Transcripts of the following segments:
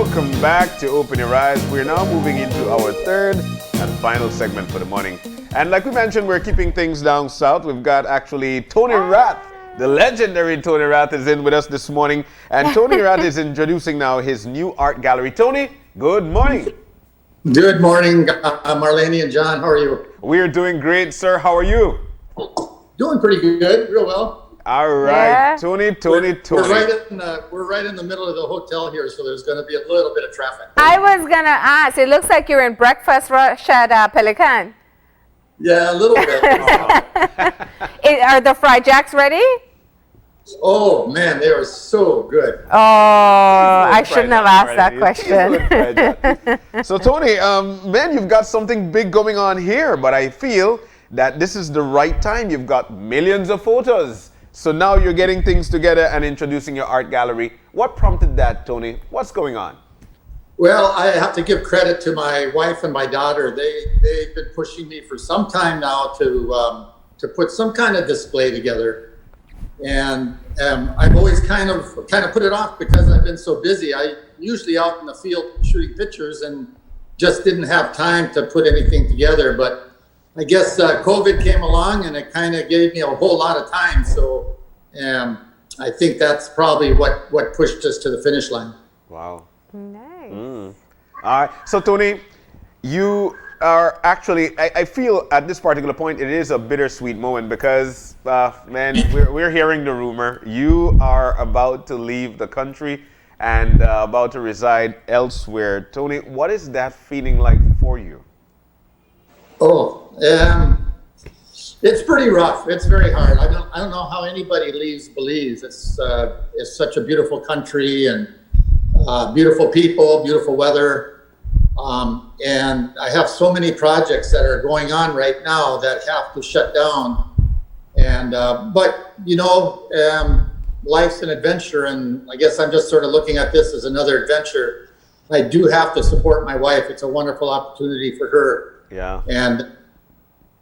Welcome back to Open Your Eyes. We're now moving into our third and final segment for the morning. And like we mentioned, we're keeping things down south. We've got actually Tony Rath, the legendary Tony Rath is in with us this morning. And Tony Rath is introducing now his new art gallery. Tony, good morning. Good morning, Marlene and John. How are you? We're doing great, sir. How are you? Doing pretty good, real well. All right, yeah. Tony. We're right in the middle of the hotel here, so there's going to be a little bit of traffic. I was going to ask, it looks like you're in breakfast rush at Pelican. Yeah, a little bit. Are the fried jacks ready? Oh, man, they are so good. Oh, I shouldn't have asked that question. So, Tony, man, you've got something big going on here, but I feel that this is the right time. You've got millions of photos. So now you're getting things together and introducing your art gallery. What prompted that, Tony? What's going on? Well, I have to give credit to my wife and my daughter. They've been pushing me for some time now to put some kind of display together. And I've always kind of put it off because I've been so busy. I usually out in the field shooting pictures and just didn't have time to put anything together. But I guess COVID came along and it kind of gave me a whole lot of time. So I think that's probably what pushed us to the finish line. Wow. Nice. All right. So, Tony, you are actually, I feel at this particular point, it is a bittersweet moment because, man, we're hearing the rumor. You are about to leave the country and about to reside elsewhere. Tony, what is that feeling like for you? Oh, it's pretty rough. It's very hard. I don't know how anybody leaves Belize. It's such a beautiful country and beautiful people, beautiful weather. And I have so many projects that are going on right now that have to shut down. And but you know, life's an adventure, and I guess I'm just sort of looking at this as another adventure. I do have to support my wife. It's a wonderful opportunity for her. Yeah. And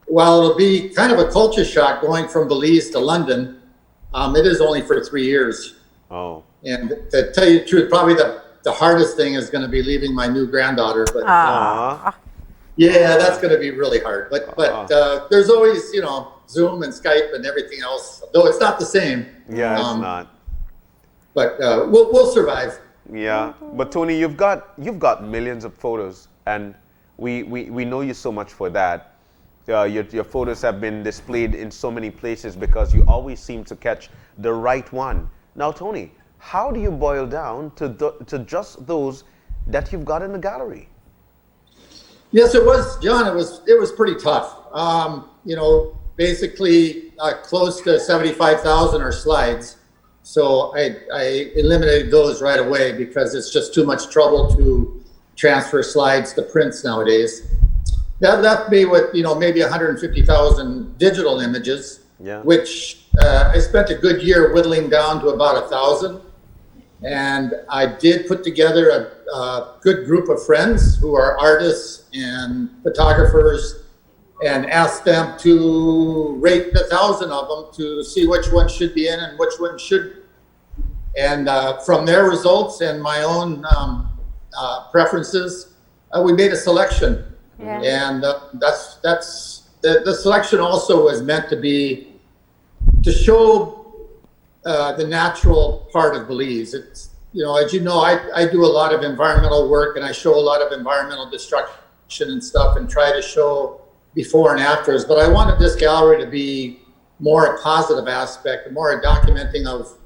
while it'll be kind of a culture shock going from Belize to London, it is only for 3 years. Oh. And to tell you the truth, probably the hardest thing is going to be leaving my new granddaughter. But yeah, that's going to be really hard. But there's always, you know, Zoom and Skype and everything else, though it's not the same. Yeah, it's not. But we'll survive. Yeah. But Tony, you've got millions of photos, and we know you so much for that. Your photos have been displayed in so many places because you always seem to catch the right one. Now, Tony, how do you boil down to just those that you've got in the gallery? Yes, it was, John. It was pretty tough. You know, basically close to 75,000 are slides. So I eliminated those right away because it's just too much trouble to transfer slides to prints nowadays. That left me with, you know, maybe 150,000 digital images, which I spent a good year whittling down to about 1,000. And I did put together a good group of friends who are artists and photographers and asked them to rate 1,000 of them to see which one should be in and which one shouldn't. And from their results and my own preferences, we made a selection. Yeah. And that's the selection also was meant to show the natural part of Belize. It's, you know, as you know, I do a lot of environmental work and I show a lot of environmental destruction and stuff and try to show before and afters. But I wanted this gallery to be more a positive aspect, more a documenting of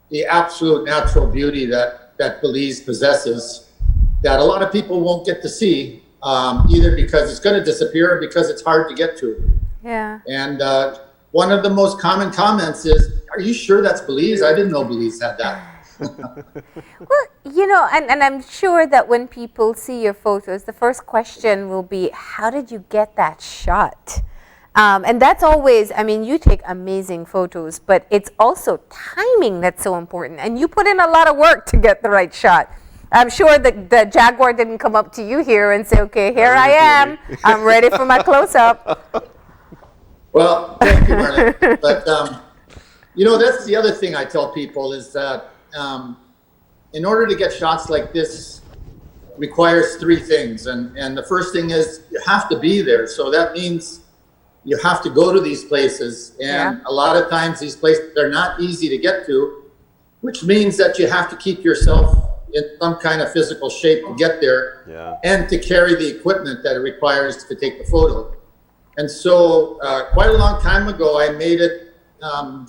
the absolute natural beauty that Belize possesses that a lot of people won't get to see, either because it's going to disappear or because it's hard to get to. Yeah. And one of the most common comments is, "Are you sure that's Belize? I didn't know Belize had that." Well, you know, and I'm sure that when people see your photos, the first question will be, how did you get that shot? And that's always, I mean, you take amazing photos, but it's also timing that's so important. And you put in a lot of work to get the right shot. I'm sure the Jaguar didn't come up to you here and say, okay, here I am. I'm ready for my close-up. Well, thank you, Marlene. But, you know, that's the other thing I tell people is that in order to get shots like this requires three things. And the first thing is you have to be there. So that means you have to go to these places. And a lot of times these places are not easy to get to, which means that you have to keep yourself in some kind of physical shape to get there and to carry the equipment that it requires to take the photo. And so quite a long time ago, I made it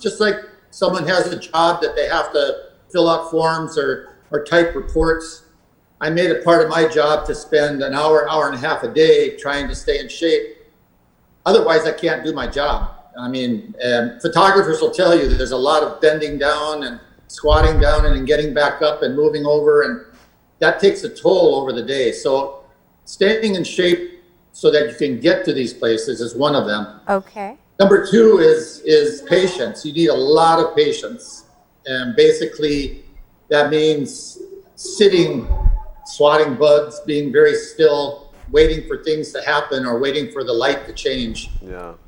just like someone has a job that they have to fill out forms or type reports. I made it part of my job to spend an hour, hour and a half a day trying to stay in shape. Otherwise, I can't do my job. I mean, photographers will tell you that there's a lot of bending down and squatting down and then getting back up and moving over, and that takes a toll over the day. So staying in shape so that you can get to these places is one of them. Okay. Number two is patience. You need a lot of patience. And basically that means sitting, swatting bugs, being very still, waiting for things to happen or waiting for the light to change. And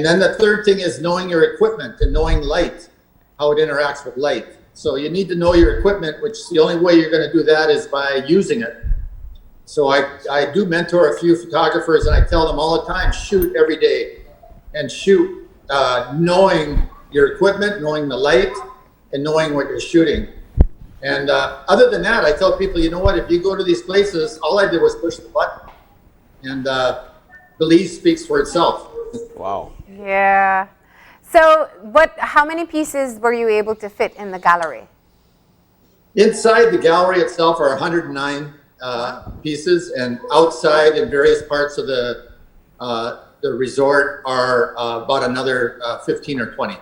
then the third thing is knowing your equipment and knowing light, how it interacts with light. So you need to know your equipment, which the only way you're going to do that is by using it. So I do mentor a few photographers, and I tell them all the time, shoot every day and shoot knowing your equipment, knowing the light, and knowing what you're shooting. And other than that, I tell people, you know what, if you go to these places, all I did was push the button. And Belize speaks for itself. Wow. Yeah. So how many pieces were you able to fit in the gallery? Inside the gallery itself are 109 pieces, and outside in various parts of the resort are about another 15 or 20.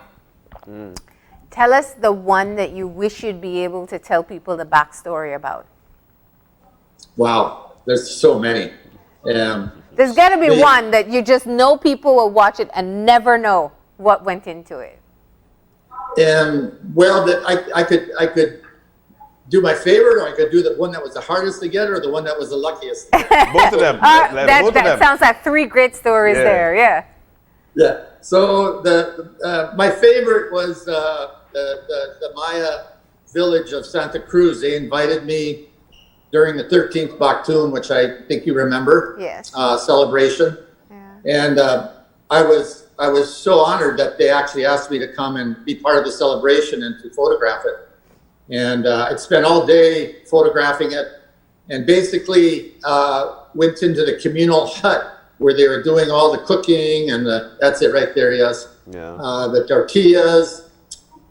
Tell us the one that you wish you'd be able to tell people the backstory about. Wow, there's so many. There's got to be one that you just know people will watch it and never know what went into it. Well, I could do my favorite, or I could do the one that was the hardest to get, or the one that was the luckiest. Both of them. That sounds like three great stories there. Yeah. Yeah. So my favorite was the Maya village of Santa Cruz. They invited me during the 13th Baktun, which I think you remember. Yes. Celebration. Yeah. And I was so honored that they actually asked me to come and be part of the celebration and to photograph it. And I spent all day photographing it, and basically went into the communal hut where they were doing all the cooking and that's it right there, yes. Yeah. The tortillas.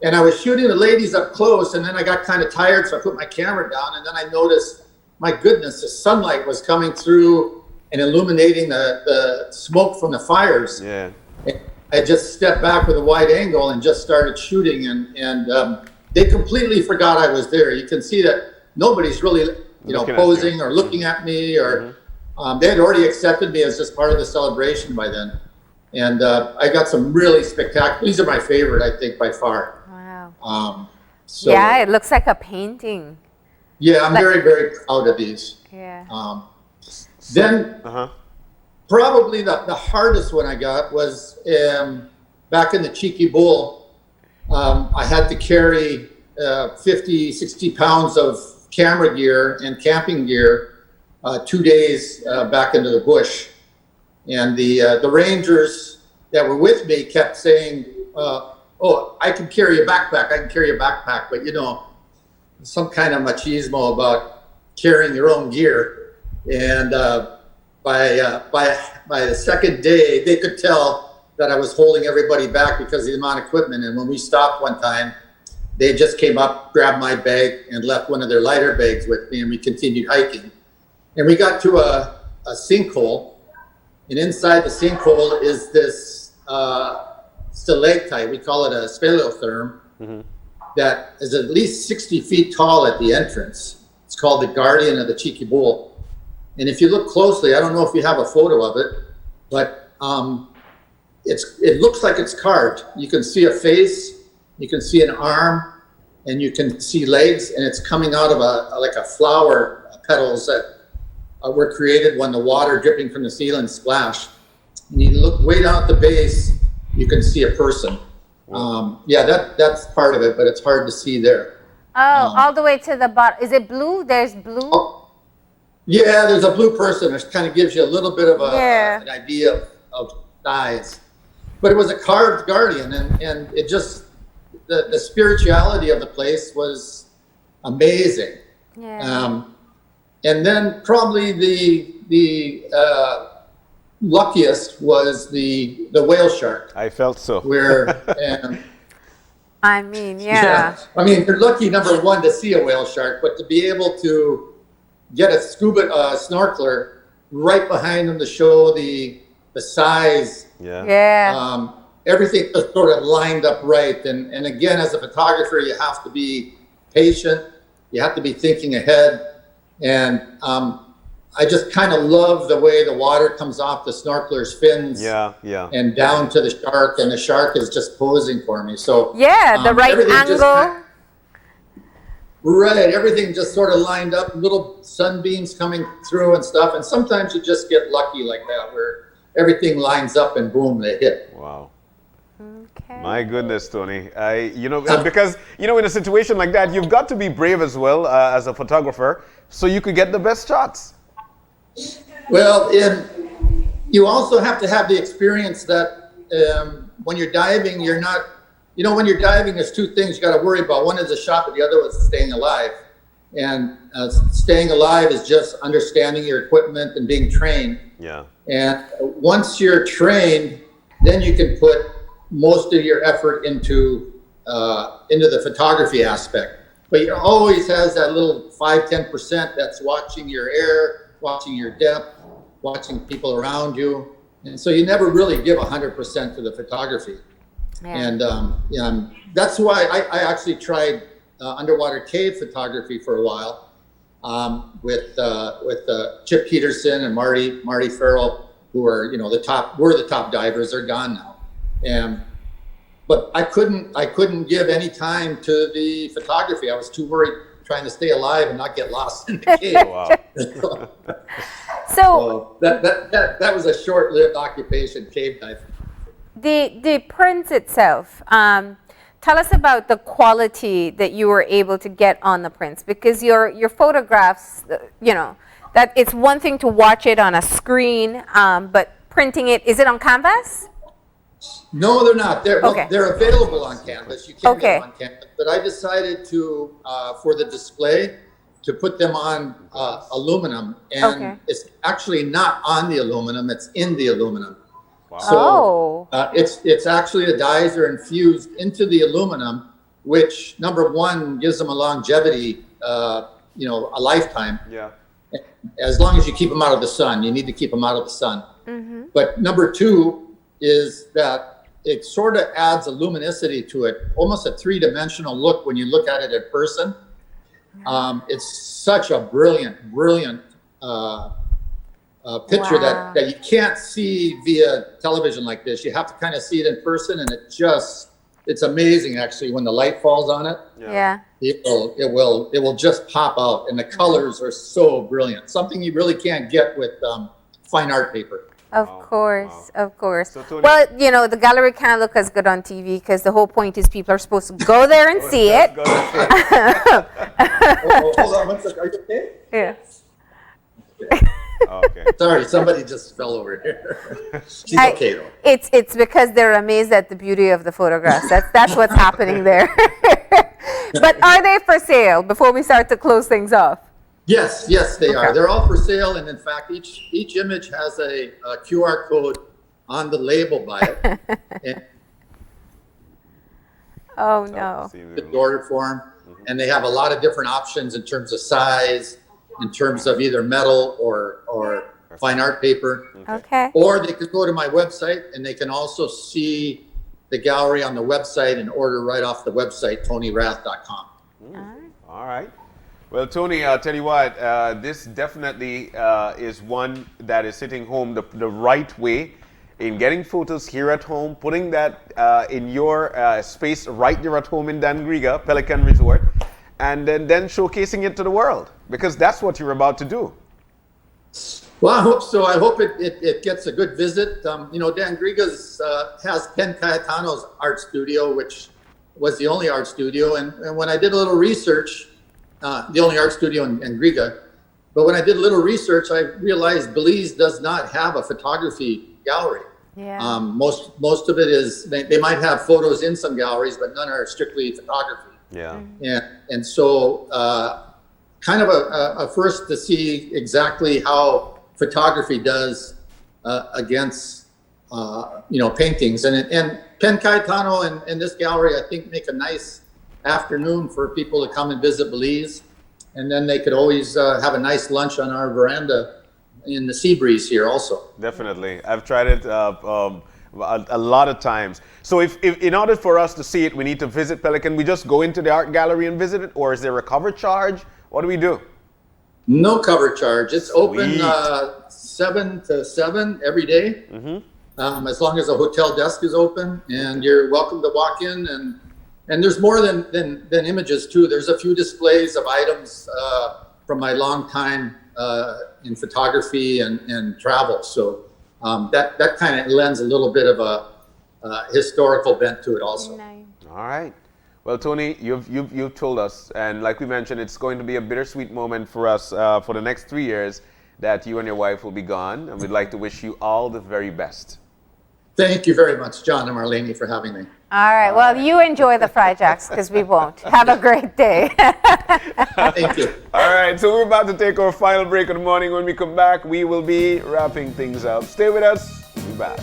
And I was shooting the ladies up close, and then I got kind of tired, so I put my camera down, and then I noticed, my goodness, the sunlight was coming through and illuminating the smoke from the fires. Yeah. And I just stepped back with a wide angle and just started shooting, and they completely forgot I was there. You can see that nobody's really, posing or looking at me, or they had already accepted me as just part of the celebration by then. And I got some really spectacular, these are my favorite, I think, by far. Wow. Yeah, it looks like a painting. Yeah, I'm very, very proud of these. Yeah. Probably the hardest one I got was back in the Cheeky Bowl. I had to carry 50, 60 pounds of camera gear and camping gear 2 days back into the bush. And the rangers that were with me kept saying, oh, I can carry a backpack, I can carry a backpack. But, some kind of machismo about carrying your own gear. And by the second day, they could tell that I was holding everybody back because of the amount of equipment. And when we stopped one time, they just came up, grabbed my bag, and left one of their lighter bags with me, and we continued hiking. And we got to a sinkhole, and inside the sinkhole is this stalactite. We call it a speleotherm, that is at least 60 feet tall at the entrance. It's called the Guardian of the Cheeky Bowl. And if you look closely, I don't know if you have a photo of it, but it looks like it's carved. You can see a face, you can see an arm, and you can see legs, and it's coming out of like a flower petals that were created when the water dripping from the ceiling splashed. And you look way down at the base, you can see a person. That's part of it, but it's hard to see there. Oh, all the way to the bottom. Is it blue? There's blue? Oh, yeah, there's a blue person, which kind of gives you a little bit of an idea of size. But it was a carved guardian, and it just, the spirituality of the place was amazing. Yeah. And then probably the luckiest was the whale shark, I felt so. where I mean, yeah. I mean, you're lucky, number one, to see a whale shark, but to be able to get a snorkeler right behind them to show the size. Yeah. Yeah. Everything was sort of lined up right. And again, as a photographer, you have to be patient. You have to be thinking ahead. And I just kind of love the way the water comes off the snorkeler's fins. Yeah, yeah. And down to the shark, and the shark is just posing for me. So yeah, the right angle. Right, everything just sort of lined up, little sunbeams coming through and stuff. And sometimes you just get lucky like that, where everything lines up and boom, they hit. Wow. Okay. My goodness, Tony. Because, in a situation like that, you've got to be brave as well as a photographer, so you could get the best shots. Well, you also have to have the experience that when you're diving, you're not, when you're diving, there's two things you got to worry about. One is the shot, but the other is staying alive. And staying alive is just understanding your equipment and being trained. Yeah. And once you're trained, then you can put most of your effort into the photography aspect. But you always has that little 5-10% that's watching your air, watching your depth, watching people around you. And so you never really give 100% to the photography. Yeah. And that's why I actually tried underwater cave photography for a while with Chip Peterson and Marty Farrell, who are were the top divers. They're gone now. But I couldn't give any time to the photography. I was too worried trying to stay alive and not get lost in the cave. Wow. So that was a short-lived occupation, cave diving. The print itself. Tell us about the quality that you were able to get on the prints, because your photographs, that it's one thing to watch it on a screen, but printing it, is it on canvas? No, they're not. They're available on canvas. You can get them on canvas. But I decided to, for the display, to put them on aluminum. And it's actually not on the aluminum, it's in the aluminum. Wow. So it's actually the dyes are infused into the aluminum, which number one gives them a longevity, a lifetime. Yeah. As long as you keep them out of the sun, you need to keep them out of the sun. Mm-hmm. But number two is that it sort of adds a luminosity to it, almost a three-dimensional look when you look at it in person. It's such a brilliant picture that you can't see via television like this. You have to kind of see it in person, and it's amazing actually when the light falls on it. Yeah. It will just pop out, and the colors are so brilliant. Something you really can't get with fine art paper. Of course. So, well, the gallery can't look as good on TV because the whole point is people are supposed to go there and see it. Hold on one second. Are you okay? Yeah. Okay. Sorry, somebody just fell over here. She's okay though. It's because they're amazed at the beauty of the photographs. That's what's happening there. But are they for sale before we start to close things off? Yes, they are. They're all for sale, and in fact, each image has a QR code on the label by it. And oh no! The order form, and they have a lot of different options in terms of size, in terms of either metal or fine art paper. Okay. Or they could go to my website, and they can also see the gallery on the website and order right off the website, TonyRath.com. All right. Well, Tony, I'll tell you what, this definitely is one that is hitting home the right way in getting photos here at home, putting that in your space right there at home in Dangriga, Pelican Resort, and then showcasing it to the world, because that's what you're about to do. Well, I hope so. I hope it gets a good visit. Dangriga's has Ken Cayetano's art studio, which was the only art studio. And when I did a little research, the only art studio in Dangriga, but when I did a little research, I realized Belize does not have a photography gallery. Yeah. Most of it is, they might have photos in some galleries, but none are strictly photography. Yeah. And so kind of a first to see exactly how photography does against paintings. And Pen Cayetano and this gallery, I think, make a nice afternoon for people to come and visit Belize. And then they could always have a nice lunch on our veranda in the sea breeze here also. Definitely. I've tried it a lot of times. So if in order for us to see it, we need to visit Pelican, we just go into the art gallery and visit it? Or is there a cover charge? What do we do? No cover charge. It's Sweet. open 7 to 7 every day. Mm-hmm. As long as the hotel desk is open, and you're welcome to walk in. And there's more than images too. There's a few displays of items from my long time in photography and travel. So that kind of lends a little bit of a historical bent to it also. Nice. All right. Well, Tony, you've told us, and like we mentioned, it's going to be a bittersweet moment for us for the next 3 years that you and your wife will be gone, and we'd like to wish you all the very best. Thank you very much, John and Marlene, for having me. All right. Well, you enjoy the fried jacks because we won't. Have a great day. Thank you. All right, so we're about to take our final break of the morning. When we come back, we will be wrapping things up. Stay with us. We'll be back.